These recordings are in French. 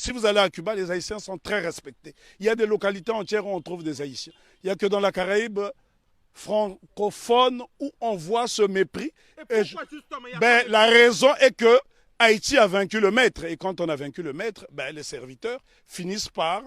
si vous allez à Cuba, les Haïtiens sont très respectés. Il y a des localités entières où on trouve des Haïtiens. Il n'y a que dans la Caraïbe francophone où on voit ce mépris. La raison est que Haïti a vaincu le maître. Et quand on a vaincu le maître, les serviteurs finissent par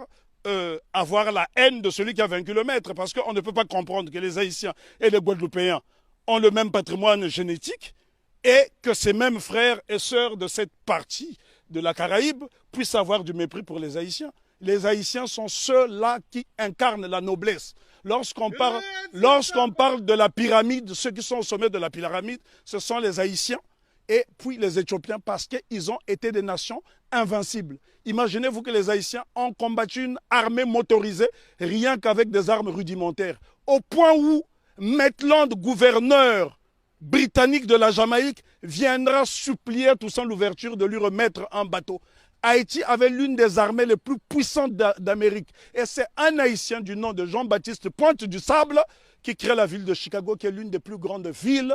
avoir la haine de celui qui a vaincu le maître. Parce qu'on ne peut pas comprendre que les Haïtiens et les Guadeloupéens ont le même patrimoine génétique et que ces mêmes frères et sœurs de cette partie de la Caraïbe puissent avoir du mépris pour les Haïtiens. Les Haïtiens sont ceux-là qui incarnent la noblesse. Lorsqu'on parle de la pyramide, ceux qui sont au sommet de la pyramide, ce sont les Haïtiens et puis les Éthiopiens parce qu'ils ont été des nations invincibles. Imaginez-vous que les Haïtiens ont combattu une armée motorisée rien qu'avec des armes rudimentaires. Au point où Maitland, gouverneur britannique de la Jamaïque, viendra supplier à Toussaint Louverture de lui remettre un bateau. Haïti avait l'une des armées les plus puissantes d'Amérique. Et c'est un Haïtien du nom de Jean-Baptiste Pointe du Sable qui crée la ville de Chicago, qui est l'une des plus grandes villes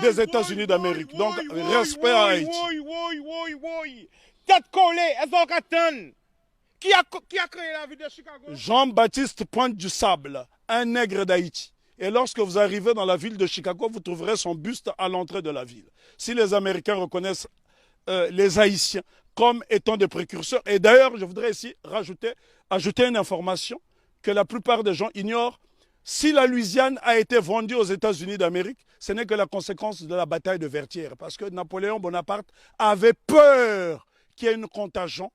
des États-Unis d'Amérique. Donc, respect à Haïti. Tête collée, elles ont ratté. Qui a créé la ville de Chicago? Jean-Baptiste Pointe du Sable, un nègre d'Haïti. Et lorsque vous arrivez dans la ville de Chicago, vous trouverez son buste à l'entrée de la ville. Si les Américains reconnaissent les Haïtiens comme étant des précurseurs, et d'ailleurs, je voudrais ici ajouter une information que la plupart des gens ignorent. Si la Louisiane a été vendue aux États-Unis d'Amérique, ce n'est que la conséquence de la bataille de Vertières. Parce que Napoléon Bonaparte avait peur qu'il y ait une contagion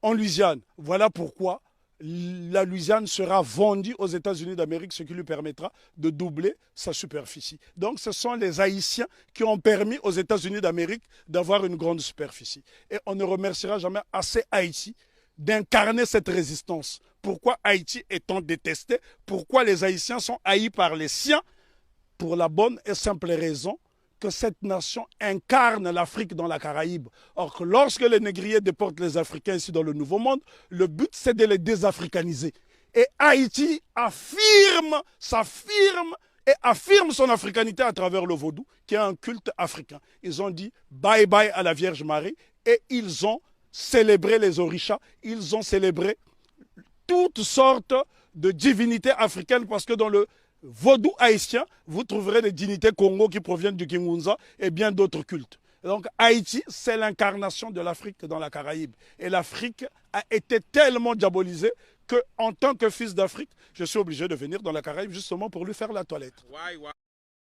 en Louisiane. Voilà pourquoi la Louisiane sera vendue aux États-Unis d'Amérique, ce qui lui permettra de doubler sa superficie. Donc ce sont les Haïtiens qui ont permis aux États-Unis d'Amérique d'avoir une grande superficie. Et on ne remerciera jamais assez Haïti d'incarner cette résistance. Pourquoi Haïti est-on détesté? Pourquoi les Haïtiens sont haïs par les siens? Pour la bonne et simple raison que cette nation incarne l'Afrique dans la Caraïbe. Or, lorsque les négriers déportent les Africains ici dans le Nouveau Monde, le but, c'est de les désafricaniser. Et Haïti s'affirme son africanité à travers le vaudou, qui est un culte africain. Ils ont dit bye-bye à la Vierge Marie et ils ont célébré les orishas, ils ont célébré toutes sortes de divinités africaines parce que dans le vaudou haïtien, vous trouverez des dignités Congo qui proviennent du Kingunza et bien d'autres cultes. Donc Haïti, c'est l'incarnation de l'Afrique dans la Caraïbe. Et l'Afrique a été tellement diabolisée qu'en tant que fils d'Afrique, je suis obligé de venir dans la Caraïbe justement pour lui faire la toilette.